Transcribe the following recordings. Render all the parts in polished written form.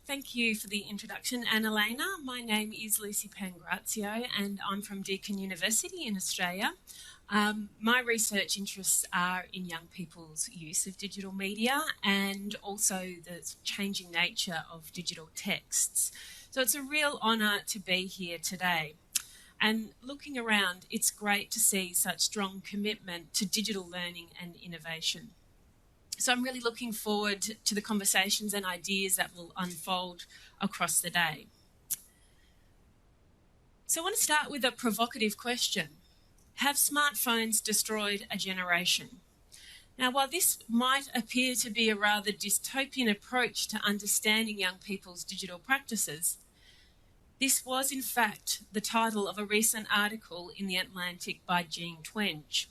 Thank you for the introduction, Annalena. My name is Luci Pangrazio and I'm from Deakin University in Australia. My research interests are in young people's use of digital media and also the changing nature of digital texts. So it's a real honour to be here today. And looking around, it's great to see such strong commitment to digital learning and innovation. So I'm really looking forward to the conversations and ideas that will unfold across the day. So I want to start with a provocative question. Have smartphones destroyed a generation? Now, while this might appear to be a rather dystopian approach to understanding young people's digital practices, this was in fact the title of a recent article in The Atlantic by Jean Twenge.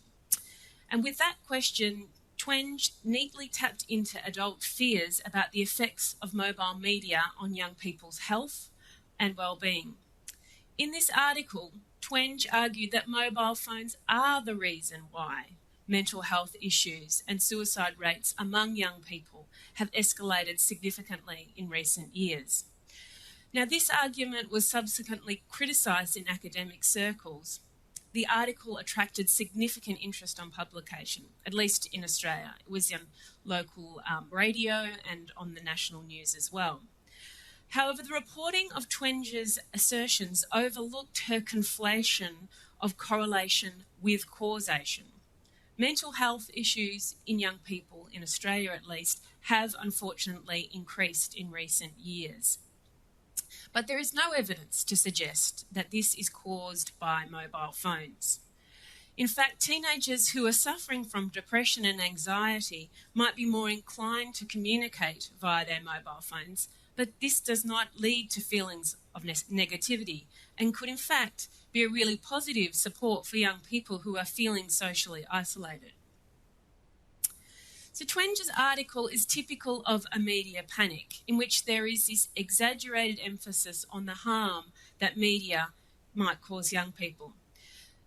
And with that question, Twenge neatly tapped into adult fears about the effects of mobile media on young people's health and well-being. In this article, Twenge argued that mobile phones are the reason why mental health issues and suicide rates among young people have escalated significantly in recent years. Now, this argument was subsequently criticised in academic circles. The article attracted significant interest on publication, at least in Australia. It was on local radio and on the national news as well. However, the reporting of Twenge's assertions overlooked her conflation of correlation with causation. Mental health issues in young people, in Australia at least, have unfortunately increased in recent years. But there is no evidence to suggest that this is caused by mobile phones. In fact, teenagers who are suffering from depression and anxiety might be more inclined to communicate via their mobile phones, but this does not lead to feelings of negativity and could in fact be a really positive support for young people who are feeling socially isolated. So Twenge's article is typical of a media panic in which there is this exaggerated emphasis on the harm that media might cause young people.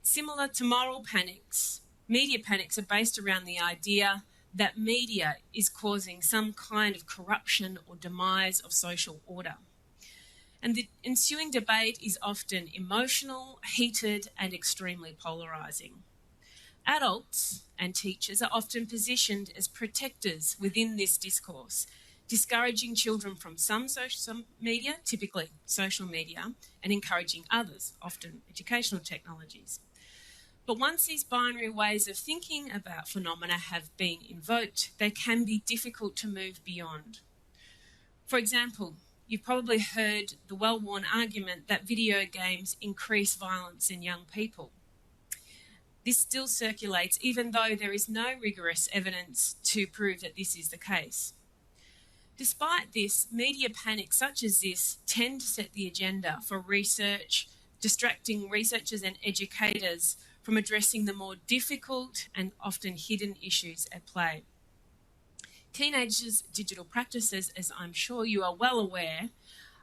Similar to moral panics, media panics are based around the idea that media is causing some kind of corruption or demise of social order. And the ensuing debate is often emotional, heated, and extremely polarising. Adults and teachers are often positioned as protectors within this discourse, discouraging children from some social media, typically social media, and encouraging others, often educational technologies. But once these binary ways of thinking about phenomena have been invoked, they can be difficult to move beyond. For example, you've probably heard the well-worn argument that video games increase violence in young people. This still circulates even though there is no rigorous evidence to prove that this is the case. Despite this, media panics such as this tend to set the agenda for research, distracting researchers and educators from addressing the more difficult and often hidden issues at play. Teenagers' digital practices, as I'm sure you are well aware,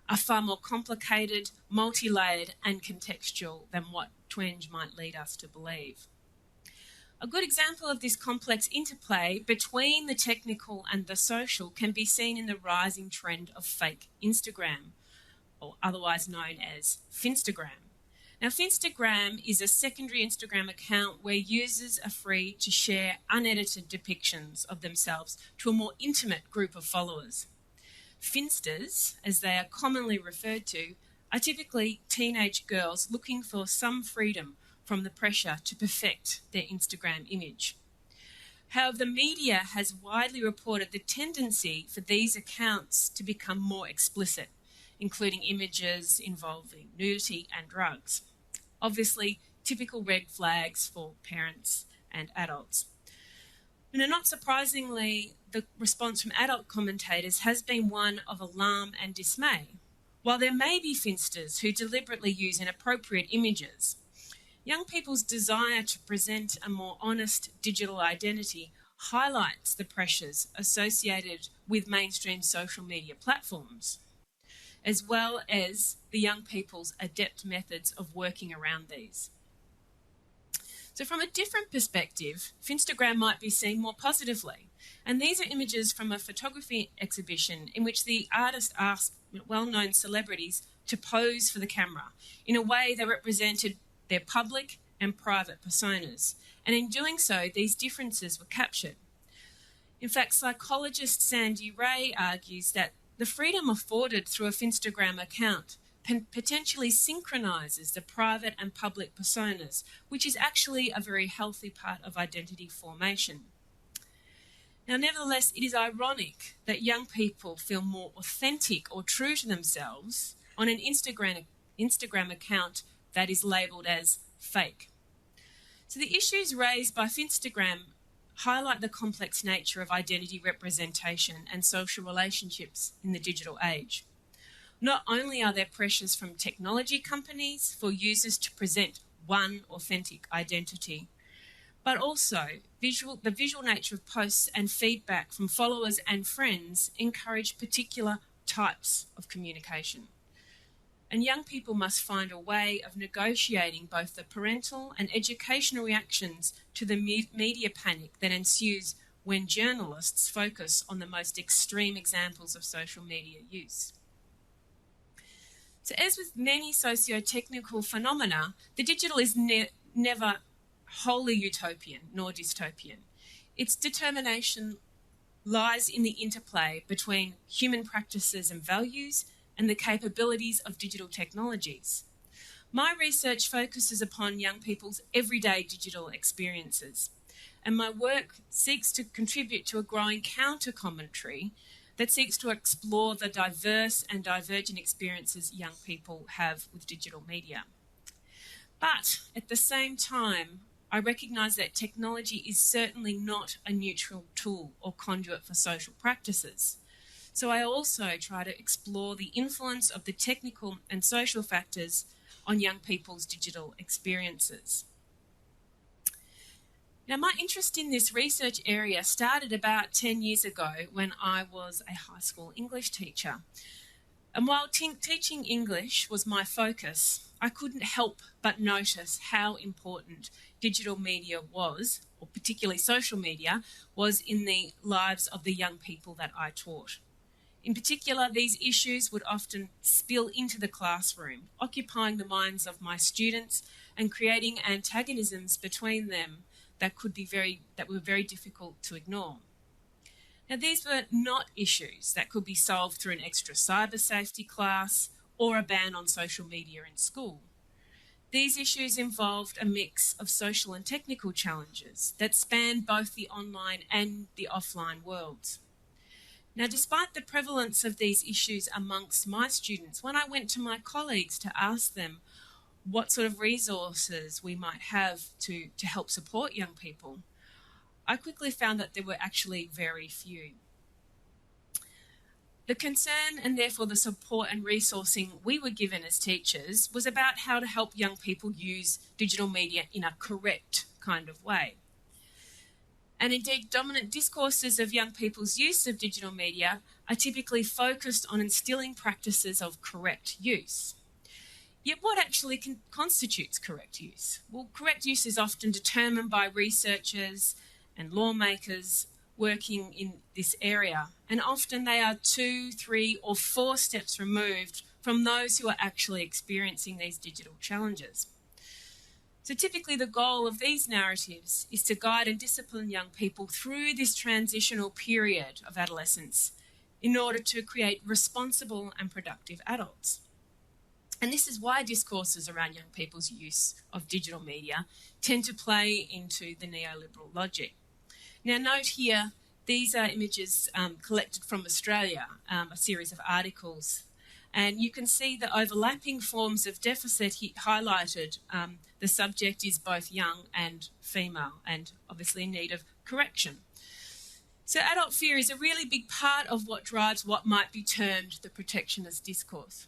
are far more complicated, multi-layered and contextual than what Twenge might lead us to believe. A good example of this complex interplay between the technical and the social can be seen in the rising trend of fake Instagram, or otherwise known as Finstagram. Now, Finstagram is a secondary Instagram account where users are free to share unedited depictions of themselves to a more intimate group of followers. Finsters, as they are commonly referred to, are typically teenage girls looking for some freedom from the pressure to perfect their Instagram image. However, the media has widely reported the tendency for these accounts to become more explicit, including images involving nudity and drugs. Obviously, typical red flags for parents and adults. And not surprisingly, the response from adult commentators has been one of alarm and dismay. While there may be finsters who deliberately use inappropriate images, young people's desire to present a more honest digital identity highlights the pressures associated with mainstream social media platforms, as well as the young people's adept methods of working around these. So from a different perspective, Finstagram might be seen more positively. And these are images from a photography exhibition in which the artist asked well-known celebrities to pose for the camera in a way that represented their public and private personas. And in doing so, these differences were captured. In fact, psychologist Sandy Ray argues that the freedom afforded through a Finstagram account potentially synchronizes the private and public personas, which is actually a very healthy part of identity formation. Now, nevertheless, it is ironic that young people feel more authentic or true to themselves on an Instagram account that is labelled as fake. So the issues raised by Finstagram highlight the complex nature of identity representation and social relationships in the digital age. Not only are there pressures from technology companies for users to present one authentic identity, but also the visual nature of posts and feedback from followers and friends encourage particular types of communication. And young people must find a way of negotiating both the parental and educational reactions to the media panic that ensues when journalists focus on the most extreme examples of social media use. So as with many socio-technical phenomena, the digital is never wholly utopian nor dystopian. Its determination lies in the interplay between human practices and values and the capabilities of digital technologies. My research focuses upon young people's everyday digital experiences, and my work seeks to contribute to a growing counter-commentary that seeks to explore the diverse and divergent experiences young people have with digital media. But at the same time, I recognise that technology is certainly not a neutral tool or conduit for social practices. So I also try to explore the influence of the technical and social factors on young people's digital experiences. Now, my interest in this research area started about 10 years ago when I was a high school English teacher. And while teaching English was my focus, I couldn't help but notice how important digital media was, or particularly social media, was in the lives of the young people that I taught. In particular, these issues would often spill into the classroom, occupying the minds of my students and creating antagonisms between them that were very difficult to ignore. Now, these were not issues that could be solved through an extra cyber safety class or a ban on social media in school. These issues involved a mix of social and technical challenges that spanned both the online and the offline worlds. Now, despite the prevalence of these issues amongst my students, when I went to my colleagues to ask them what sort of resources we might have to help support young people, I quickly found that there were actually very few. The concern and therefore the support and resourcing we were given as teachers was about how to help young people use digital media in a correct kind of way. And indeed, dominant discourses of young people's use of digital media are typically focused on instilling practices of correct use. Yet what actually constitutes correct use? Well, correct use is often determined by researchers and lawmakers working in this area, and often they are 2, 3, or 4 steps removed from those who are actually experiencing these digital challenges. So typically the goal of these narratives is to guide and discipline young people through this transitional period of adolescence in order to create responsible and productive adults. And this is why discourses around young people's use of digital media tend to play into the neoliberal logic. Now note here, these are images collected from Australia, a series of articles. And you can see the overlapping forms of deficit highlighted. The subject is both young and female and obviously in need of correction. So adult fear is a really big part of what drives what might be termed the protectionist discourse.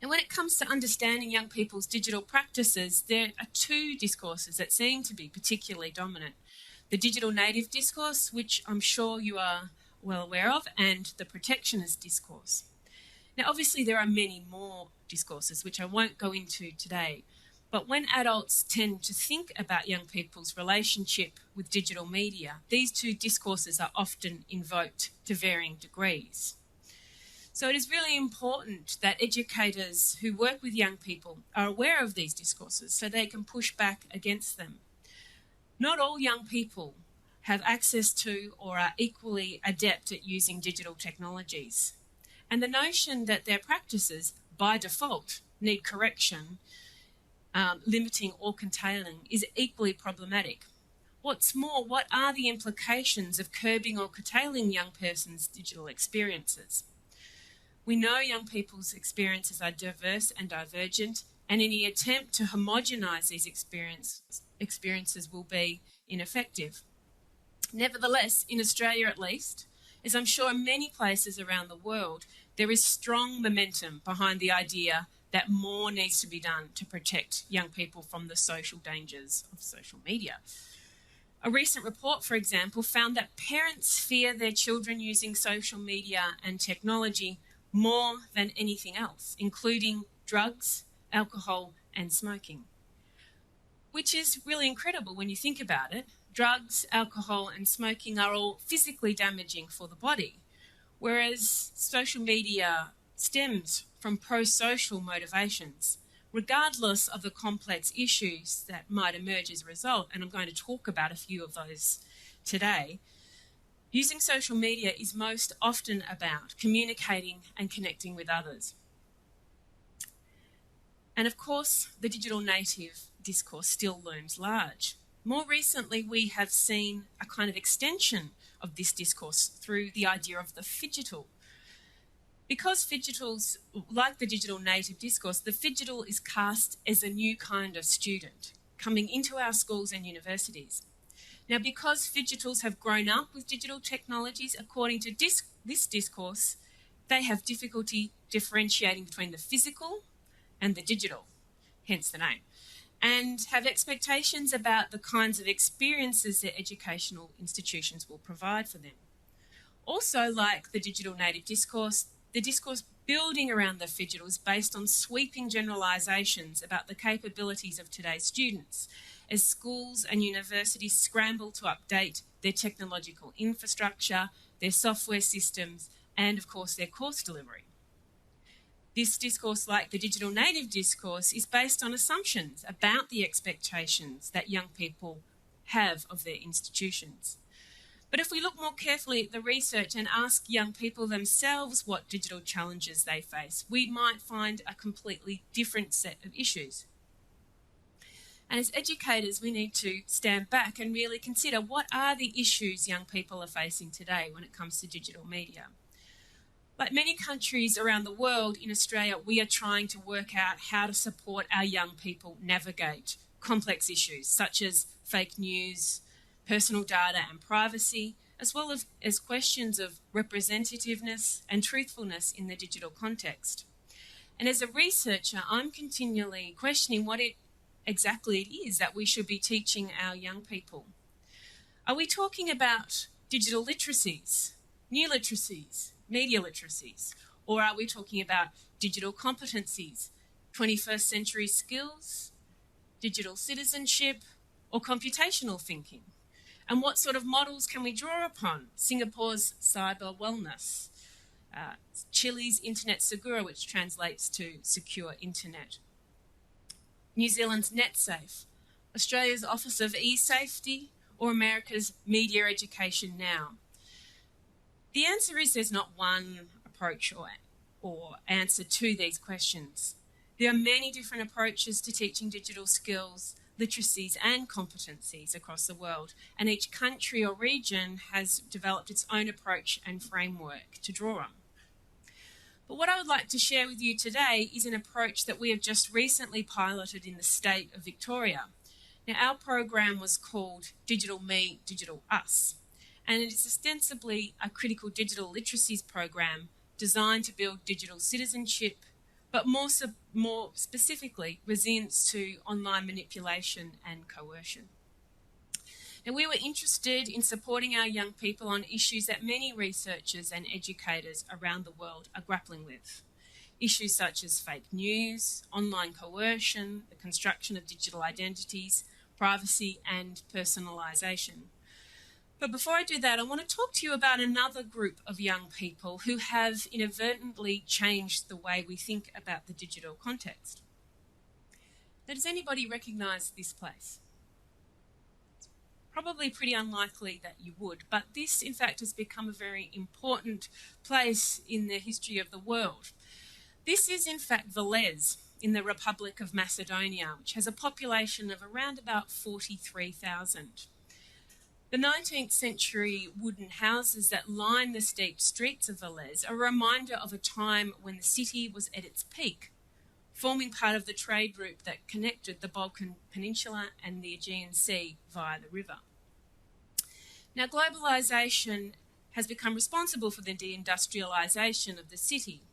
And when it comes to understanding young people's digital practices, there are 2 discourses that seem to be particularly dominant. The digital native discourse, which I'm sure you are well aware of, and the protectionist discourse. Now, obviously, there are many more discourses, which I won't go into today, But when adults tend to think about young people's relationship with digital media, these two discourses are often invoked to varying degrees. So it is really important that educators who work with young people are aware of these discourses so they can push back against them. Not all young people have access to or are equally adept at using digital technologies. And the notion that their practices, by default, need correction, limiting or curtailing, is equally problematic. What's more, what are the implications of curbing or curtailing young persons' digital experiences? We know young people's experiences are diverse and divergent, and any attempt to homogenise these experiences will be ineffective. Nevertheless, in Australia at least, as I'm sure in many places around the world, there is strong momentum behind the idea that more needs to be done to protect young people from the social dangers of social media. A recent report, for example, found that parents fear their children using social media and technology more than anything else, including drugs, alcohol, and smoking. Which is really incredible when you think about it. Drugs, alcohol, and smoking are all physically damaging for the body, whereas social media stems from pro-social motivations, regardless of the complex issues that might emerge as a result, and I'm going to talk about a few of those today. Using social media is most often about communicating and connecting with others. And of course, the digital native discourse still looms large. More recently, we have seen a kind of extension of this discourse through the idea of the phygital. Because phygitals, like the digital native discourse, the phygital is cast as a new kind of student coming into our schools and universities. Now, because phygitals have grown up with digital technologies, according to this discourse, they have difficulty differentiating between the physical and the digital, hence the name, and have expectations about the kinds of experiences their educational institutions will provide for them. Also, like the digital native discourse, the discourse building around the phygital is based on sweeping generalisations about the capabilities of today's students, as schools and universities scramble to update their technological infrastructure, their software systems, and of course their course delivery. This discourse, like the digital native discourse, is based on assumptions about the expectations that young people have of their institutions. But if we look more carefully at the research and ask young people themselves what digital challenges they face, we might find a completely different set of issues. And as educators, we need to stand back and really consider what are the issues young people are facing today when it comes to digital media. Like many countries around the world, in Australia, we are trying to work out how to support our young people navigate complex issues such as fake news, personal data and privacy, as well as questions of representativeness and truthfulness in the digital context. And as a researcher, I'm continually questioning what exactly it is that we should be teaching our young people. Are we talking about digital literacies, new literacies, media literacies, or are we talking about digital competencies, 21st century skills, digital citizenship, or computational thinking? And what sort of models can we draw upon? Singapore's cyber wellness, Chile's Internet Segura, which translates to secure internet, New Zealand's NetSafe, Australia's Office of E-Safety, or America's Media Education Now? The answer is there's not one approach or answer to these questions. There are many different approaches to teaching digital skills, literacies and competencies across the world, and each country or region has developed its own approach and framework to draw on. But what I would like to share with you today is an approach that we have just recently piloted in the state of Victoria. Now, our program was called Digital Me, Digital Us, and it is ostensibly a critical digital literacies program designed to build digital citizenship, but more specifically, resilience to online manipulation and coercion. And we were interested in supporting our young people on issues that many researchers and educators around the world are grappling with. issues such as fake news, online coercion, the construction of digital identities, privacy and personalisation. But before I do that, I want to talk to you about another group of young people who have inadvertently changed the way we think about the digital context. Now, does anybody recognise this place? Probably pretty unlikely that you would, but this in fact has become a very important place in the history of the world. This is in fact Velez in the Republic of Macedonia, which has a population of around about 43,000. The 19th century wooden houses that line the steep streets of Velez are a reminder of a time when the city was at its peak, forming part of the trade route that connected the Balkan Peninsula and the Aegean Sea via the river. Now, globalisation has become responsible for the deindustrialisation of the city.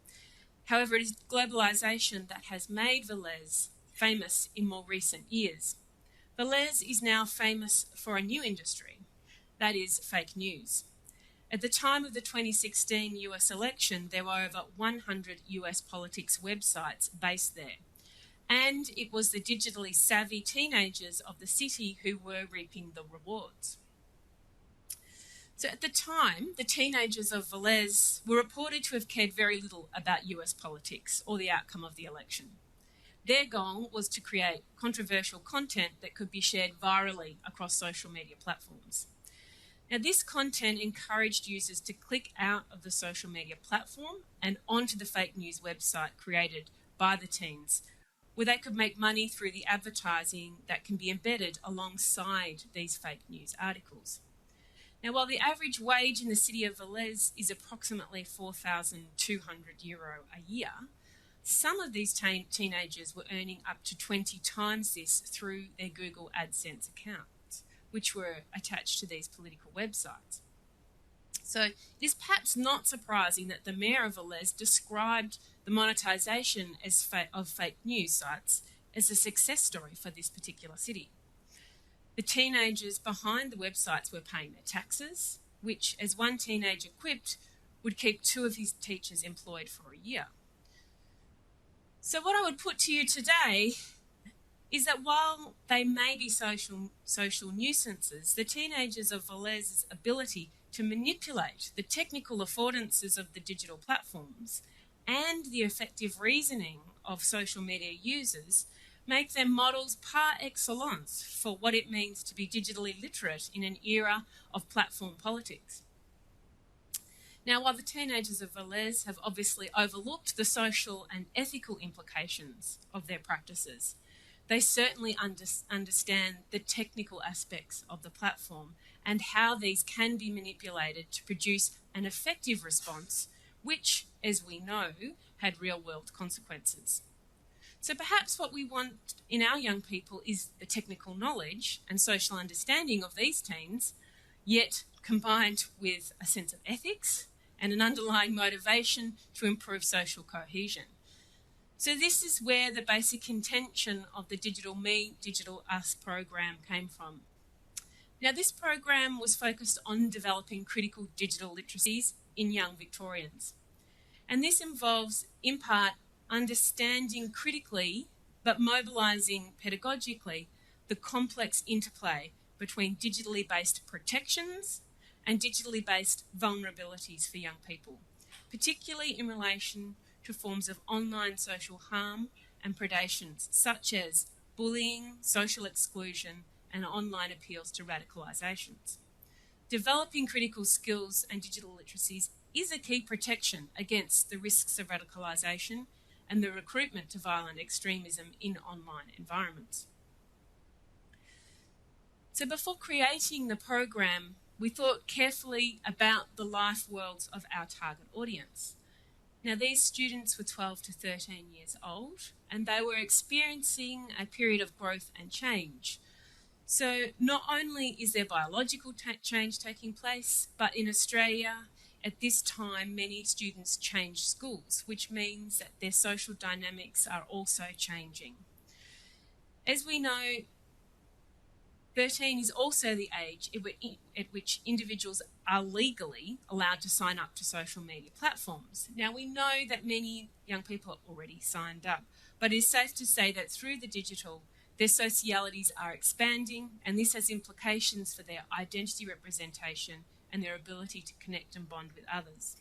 However, it is globalisation that has made Velez famous in more recent years. Velez is now famous for a new industry, that is fake news. At the time of the 2016 US election, there were over 100 US politics websites based there. And it was the digitally savvy teenagers of the city who were reaping the rewards. So at the time, the teenagers of Velez were reported to have cared very little about US politics or the outcome of the election. Their goal was to create controversial content that could be shared virally across social media platforms. Now, this content encouraged users to click out of the social media platform and onto the fake news website created by the teens, where they could make money through the advertising that can be embedded alongside these fake news articles. Now, while the average wage in the city of Velez is approximately €4,200 a year, some of these teenagers were earning up to 20 times this through their Google AdSense accounts, which were attached to these political websites. So it is perhaps not surprising that the mayor of Velez described the monetisation of fake news sites as a success story for this particular city. The teenagers behind the websites were paying their taxes, which, as one teenager quipped, would keep two of his teachers employed for a year. So what I would put to you today is that while they may be social nuisances, the teenagers of Velez's ability to manipulate the technical affordances of the digital platforms and the effective reasoning of social media users make them models par excellence for what it means to be digitally literate in an era of platform politics. Now, while the teenagers of Velez have obviously overlooked the social and ethical implications of their practices, they certainly understand the technical aspects of the platform and how these can be manipulated to produce an effective response, which, as we know, had real-world consequences. So perhaps what we want in our young people is the technical knowledge and social understanding of these teens, yet combined with a sense of ethics and an underlying motivation to improve social cohesion. So this is where the basic intention of the Digital Me, Digital Us program came from. Now, this program was focused on developing critical digital literacies in young Victorians. And this involves, in part, understanding critically but mobilising pedagogically the complex interplay between digitally based protections and digitally based vulnerabilities for young people, particularly in relation to forms of online social harm and predations such as bullying, social exclusion and online appeals to radicalisations. Developing critical skills and digital literacies is a key protection against the risks of radicalisation and the recruitment to violent extremism in online environments. So before creating the program, we thought carefully about the life worlds of our target audience. Now, these students were 12 to 13 years old, and they were experiencing a period of growth and change. So not only is there biological change taking place, but in Australia, at this time, many students change schools, which means that their social dynamics are also changing. As we know, 13 is also the age at which individuals are legally allowed to sign up to social media platforms. Now, we know that many young people are already signed up, but it is safe to say that through the digital, their socialities are expanding, and this has implications for their identity representation and their ability to connect and bond with others.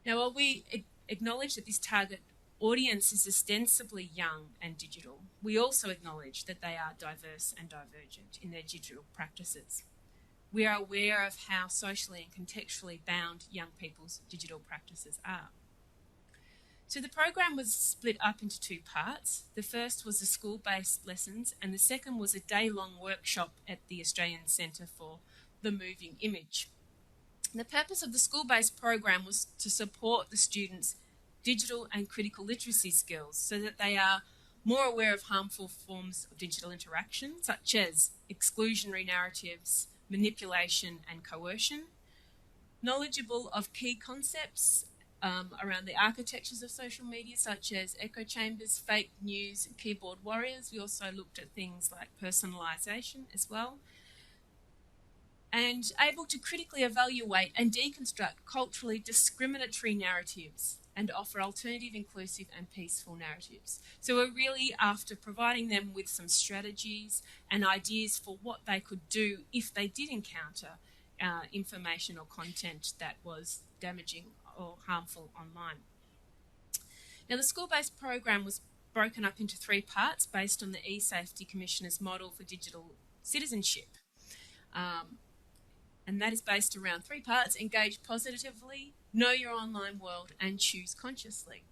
Now, while we acknowledge that this target audience is ostensibly young and digital, we also acknowledge that they are diverse and divergent in their digital practices. We are aware of how socially and contextually bound young people's digital practices are. So the program was split up into two parts. The first was the school-based lessons, and the second was a day-long workshop at the Australian Centre for the Moving Image. And the purpose of the school-based program was to support the students' digital and critical literacy skills so that they are more aware of harmful forms of digital interaction, such as exclusionary narratives, manipulation and coercion, knowledgeable of key concepts around the architectures of social media, such as echo chambers, fake news, and keyboard warriors. We also looked at things like personalisation as well, and able to critically evaluate and deconstruct culturally discriminatory narratives and offer alternative, inclusive and peaceful narratives. So we're really after providing them with some strategies and ideas for what they could do if they did encounter information or content that was damaging or harmful online. Now, the school-based program was broken up into three parts based on the eSafety Commissioner's model for digital citizenship. And that is based around three parts: engage positively, know your online world, and choose consciously.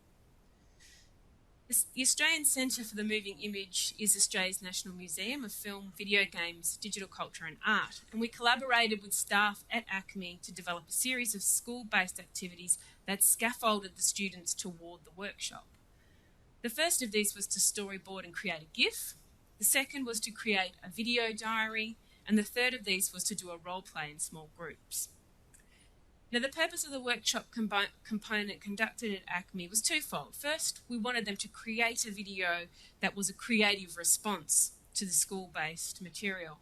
The Australian Centre for the Moving Image is Australia's National Museum of Film, Video Games, Digital Culture and Art, and we collaborated with staff at ACME to develop a series of school-based activities that scaffolded the students toward the workshop. The first of these was to storyboard and create a GIF. The second was to create a video diary, and the third of these was to do a role play in small groups. Now, the purpose of the workshop component conducted at ACME was twofold. First, we wanted them to create a video that was a creative response to the school-based material.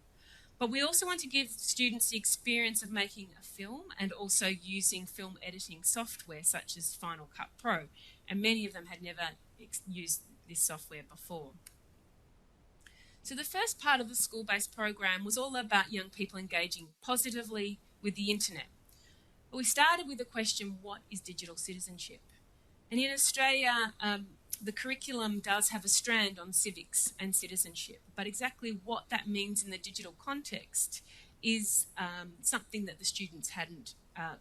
But we also want to give students the experience of making a film and also using film editing software such as Final Cut Pro, and many of them had never used this software before. So the first part of the school-based program was all about young people engaging positively with the internet. We started with the question, what is digital citizenship? And in Australia, the curriculum does have a strand on civics and citizenship, but exactly what that means in the digital context is something that the students hadn't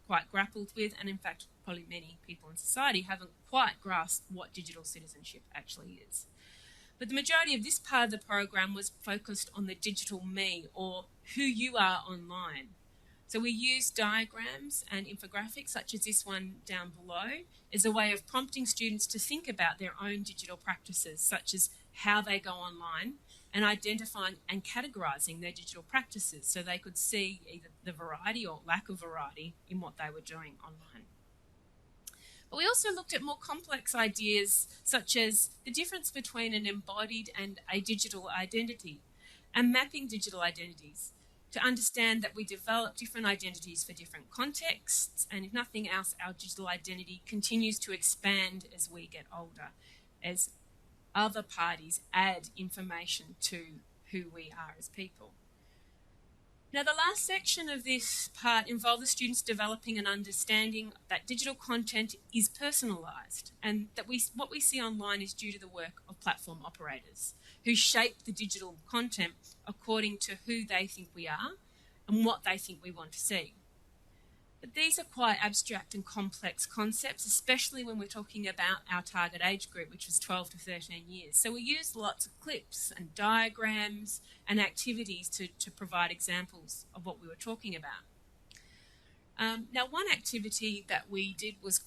quite grappled with, and in fact, probably many people in society haven't quite grasped what digital citizenship actually is. But the majority of this part of the program was focused on the digital me, or who you are online. So we used diagrams and infographics, such as this one down below, as a way of prompting students to think about their own digital practices, such as how they go online, and identifying and categorising their digital practices so they could see either the variety or lack of variety in what they were doing online. But we also looked at more complex ideas, such as the difference between an embodied and a digital identity, and mapping digital identities to understand that we develop different identities for different contexts, and if nothing else, our digital identity continues to expand as we get older, as other parties add information to who we are as people. Now, the last section of this part involved the students developing an understanding that digital content is personalised, and that what we see online is due to the work of platform operators who shape the digital content according to who they think we are and what they think we want to see. But these are quite abstract and complex concepts, especially when we're talking about our target age group, which was 12 to 13 years. So we used lots of clips and diagrams and activities to provide examples of what we were talking about. Now, one activity that we did was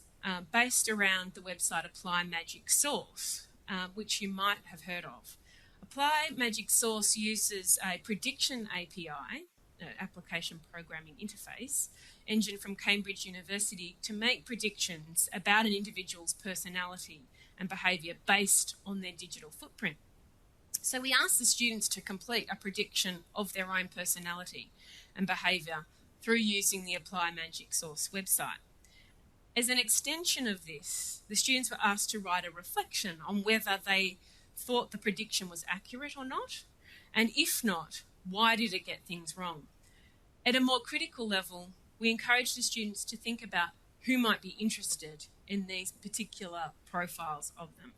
based around the website Apply Magic Source, which you might have heard of. Apply Magic Source uses a prediction API, application programming interface, engine from Cambridge University to make predictions about an individual's personality and behaviour based on their digital footprint. So we asked the students to complete a prediction of their own personality and behaviour through using the Apply Magic Source website. As an extension of this, the students were asked to write a reflection on whether they thought the prediction was accurate or not, and if not, why did it get things wrong? At a more critical level, we encouraged the students to think about who might be interested in these particular profiles of them.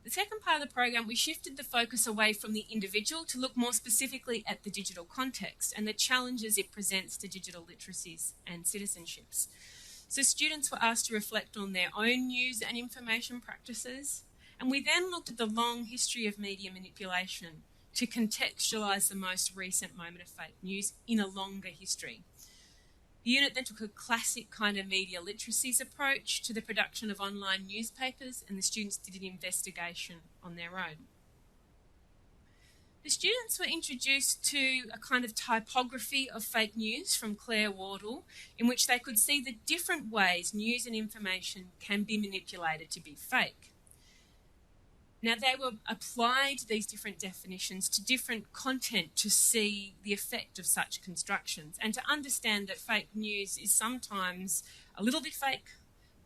The second part of the program, we shifted the focus away from the individual to look more specifically at the digital context and the challenges it presents to digital literacies and citizenships. So students were asked to reflect on their own news and information practices, and we then looked at the long history of media manipulation to contextualise the most recent moment of fake news in a longer history. The unit then took a classic kind of media literacies approach to the production of online newspapers, and the students did an investigation on their own. The students were introduced to a kind of typography of fake news from Claire Wardle, in which they could see the different ways news and information can be manipulated to be fake. Now, they were applied these different definitions to different content to see the effect of such constructions and to understand that fake news is sometimes a little bit fake,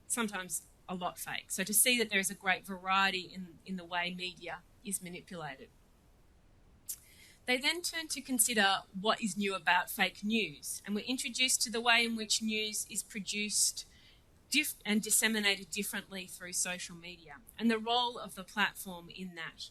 sometimes a lot fake. So to see that there is a great variety in the way media is manipulated. They then turned to consider what is new about fake news, and were introduced to the way in which news is produced and disseminated differently through social media, and the role of the platform in that.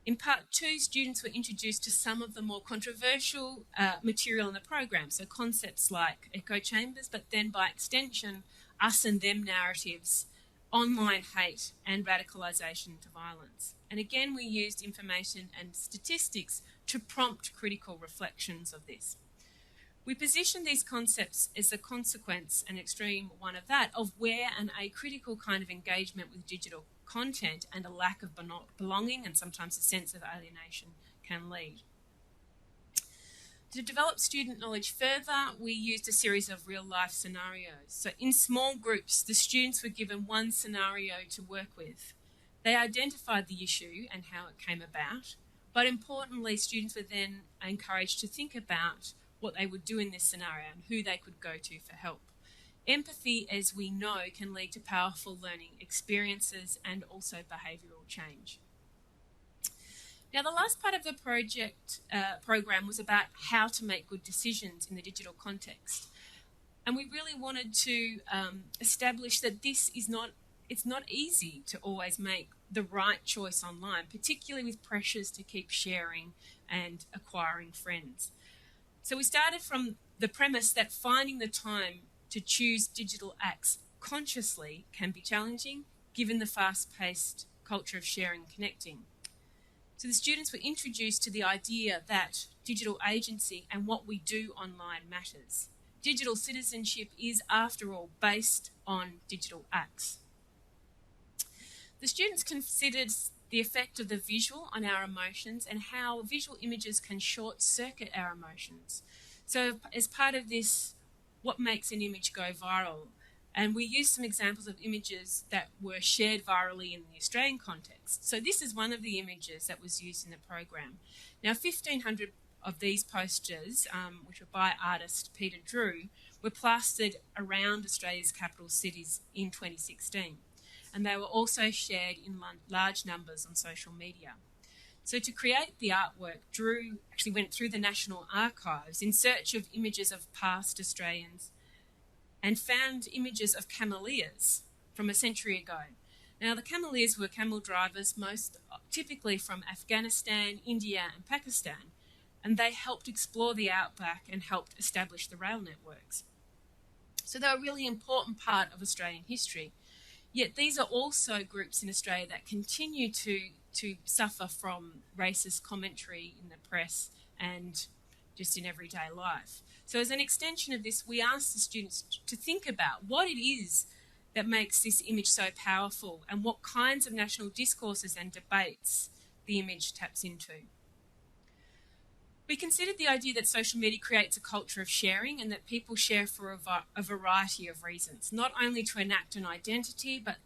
In part 2, students were introduced to some of the more controversial material in the program, so concepts like echo chambers, but then by extension, us and them narratives, online hate, and radicalisation to violence. And again, we used information and statistics to prompt critical reflections of this. We position these concepts as a consequence, an extreme one of that, of where an acritical kind of engagement with digital content and a lack of belonging and sometimes a sense of alienation can lead. To develop student knowledge further, we used a series of real-life scenarios. So in small groups, the students were given one scenario to work with. They identified the issue and how it came about, but importantly, students were then encouraged to think about what they would do in this scenario and who they could go to for help. Empathy, as we know, can lead to powerful learning experiences and also behavioural change. Now, the last part of the program was about how to make good decisions in the digital context. And we really wanted to establish that it's not easy to always make the right choice online, particularly with pressures to keep sharing and acquiring friends. So we started from the premise that finding the time to choose digital acts consciously can be challenging, given the fast-paced culture of sharing and connecting. So the students were introduced to the idea that digital agency and what we do online matters. Digital citizenship is, after all, based on digital acts. The students considered the effect of the visual on our emotions and how visual images can short-circuit our emotions. So as part of this, what makes an image go viral? And we used some examples of images that were shared virally in the Australian context. So this is one of the images that was used in the program. Now, 1,500 of these posters, which were by artist Peter Drew, were plastered around Australia's capital cities in 2016. And they were also shared in large numbers on social media. So to create the artwork, Drew actually went through the National Archives in search of images of past Australians and found images of cameleers from a century ago. Now, the cameleers were camel drivers, most typically from Afghanistan, India and Pakistan, and they helped explore the outback and helped establish the rail networks. So they're a really important part of Australian history. Yet these are also groups in Australia that continue to suffer from racist commentary in the press and just in everyday life. So as an extension of this, we asked the students to think about what it is that makes this image so powerful and what kinds of national discourses and debates the image taps into. We considered the idea that social media creates a culture of sharing and that people share for a variety of reasons, not only to enact an identity, but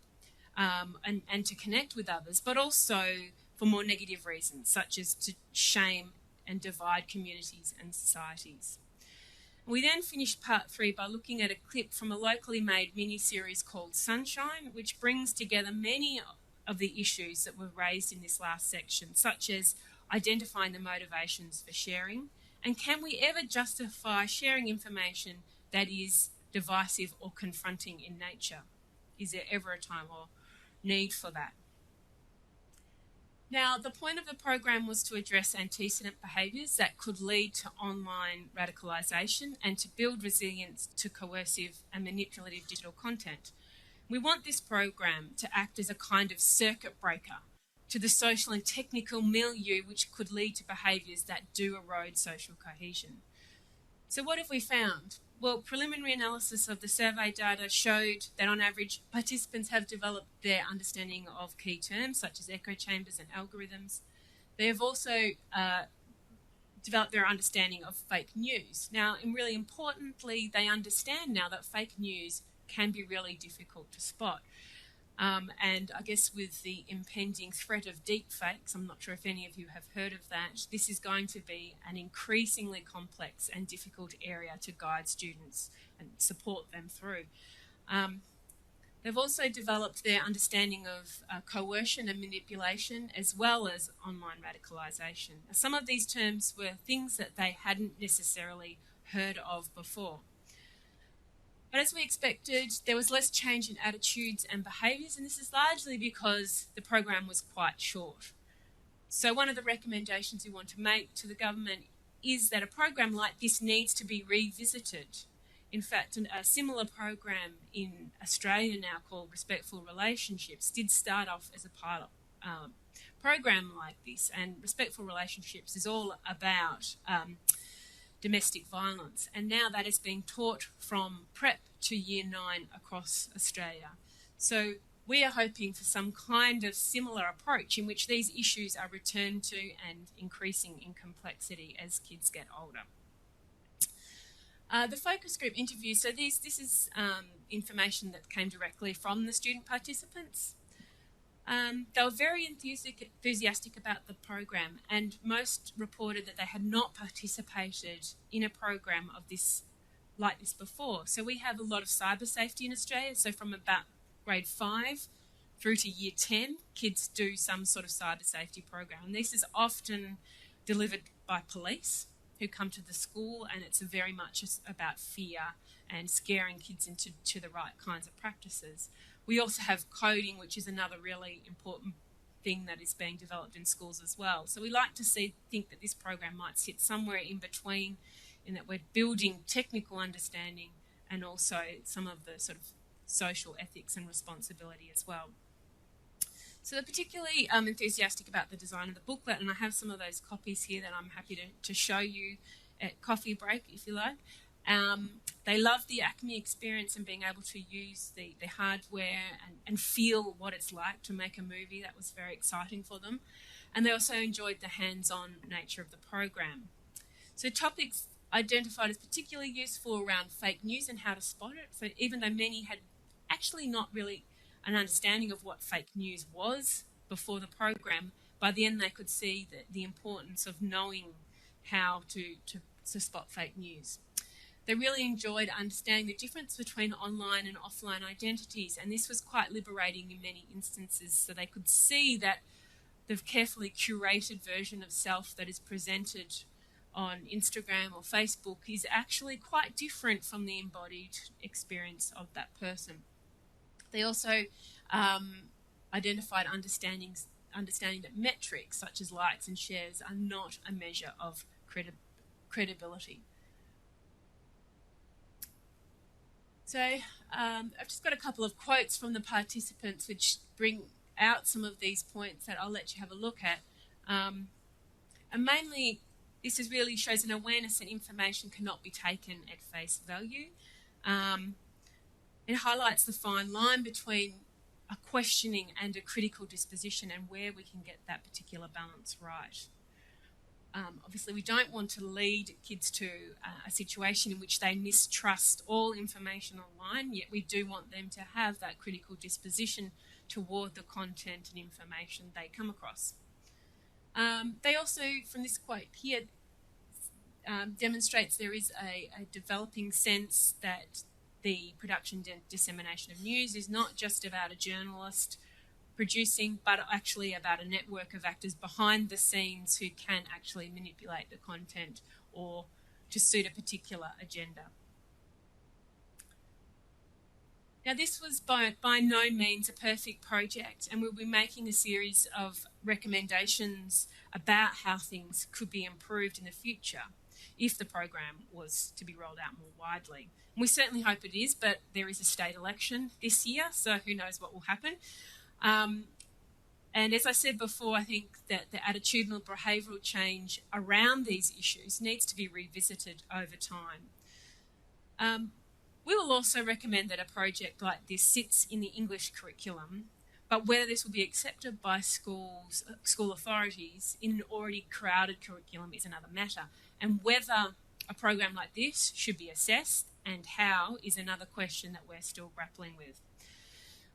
and to connect with others, but also for more negative reasons, such as to shame and divide communities and societies. We then finished part 3 by looking at a clip from a locally made mini-series called Sunshine, which brings together many of the issues that were raised in this last section, such as identifying the motivations for sharing, and can we ever justify sharing information that is divisive or confronting in nature? Is there ever a time or need for that? Now, the point of the program was to address antecedent behaviours that could lead to online radicalisation and to build resilience to coercive and manipulative digital content. We want this program to act as a kind of circuit breaker to the social and technical milieu which could lead to behaviours that do erode social cohesion. So what have we found? Well, preliminary analysis of the survey data showed that on average, participants have developed their understanding of key terms such as echo chambers and algorithms. They have also developed their understanding of fake news. Now, and really importantly, they understand now that fake news can be really difficult to spot. And I guess with the impending threat of deepfakes, I'm not sure if any of you have heard of that, this is going to be an increasingly complex and difficult area to guide students and support them through. They've also developed their understanding of coercion and manipulation as well as online radicalisation. Some of these terms were things that they hadn't necessarily heard of before. But as we expected, there was less change in attitudes and behaviours, and this is largely because the program was quite short. So one of the recommendations we want to make to the government is that a program like this needs to be revisited. In fact, a similar program in Australia now called Respectful Relationships did start off as a pilot program like this, and Respectful Relationships is all about domestic violence, and now that is being taught from prep to year 9 across Australia. So we are hoping for some kind of similar approach in which these issues are returned to and increasing in complexity as kids get older. The focus group interview, so this is information that came directly from the student participants. They were very enthusiastic about the program, and most reported that they had not participated in a program of this like this before. So we have a lot of cyber safety in Australia. So from about grade 5 through to year 10, kids do some sort of cyber safety program. And this is often delivered by police who come to the school, and it's very much about fear and scaring kids into the right kinds of practices. We also have coding, which is another really important thing that is being developed in schools as well. So we like to think that this program might sit somewhere in between, in that we're building technical understanding and also some of the sort of social ethics and responsibility as well. So they're particularly enthusiastic about the design of the booklet, and I have some of those copies here that I'm happy to show you at coffee break, if you like. They love the Acme experience and being able to use the hardware and feel what it's like to make a movie. That was very exciting for them. And they also enjoyed the hands-on nature of the program. So topics identified as particularly useful around fake news and how to spot it. So even though many had actually not really an understanding of what fake news was before the program, by the end they could see the importance of knowing how to spot fake news. They really enjoyed understanding the difference between online and offline identities, and this was quite liberating in many instances, so they could see that the carefully curated version of self that is presented on Instagram or Facebook is actually quite different from the embodied experience of that person. They also identified understanding that metrics such as likes and shares are not a measure of credibility. So I've just got a couple of quotes from the participants which bring out some of these points that I'll let you have a look at. And mainly, this really shows an awareness that information cannot be taken at face value. It highlights the fine line between a questioning and a critical disposition and where we can get that particular balance right. Obviously, we don't want to lead kids to a situation in which they mistrust all information online, yet we do want them to have that critical disposition toward the content and information they come across. They also, from this quote here, demonstrates there is a developing sense that the production and dissemination of news is not just about a journalist producing, but actually about a network of actors behind the scenes who can actually manipulate the content or to suit a particular agenda. Now, this was by no means a perfect project, and we'll be making a series of recommendations about how things could be improved in the future if the program was to be rolled out more widely. And we certainly hope it is, but there is a state election this year, so who knows what will happen. And as I said before, I think that the attitudinal behavioural change around these issues needs to be revisited over time. We will also recommend that a project like this sits in the English curriculum, but whether this will be accepted by school authorities in an already crowded curriculum is another matter. And whether a program like this should be assessed and how is another question that we're still grappling with.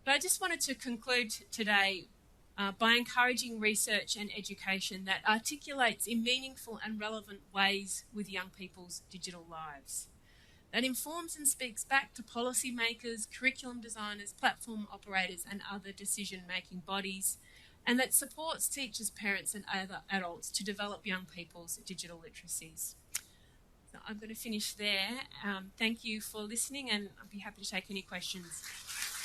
But I just wanted to conclude today by encouraging research and education that articulates in meaningful and relevant ways with young people's digital lives, that informs and speaks back to policymakers, curriculum designers, platform operators and other decision-making bodies, and that supports teachers, parents and other adults to develop young people's digital literacies. So I'm going to finish there. Thank you for listening, and I'll be happy to take any questions.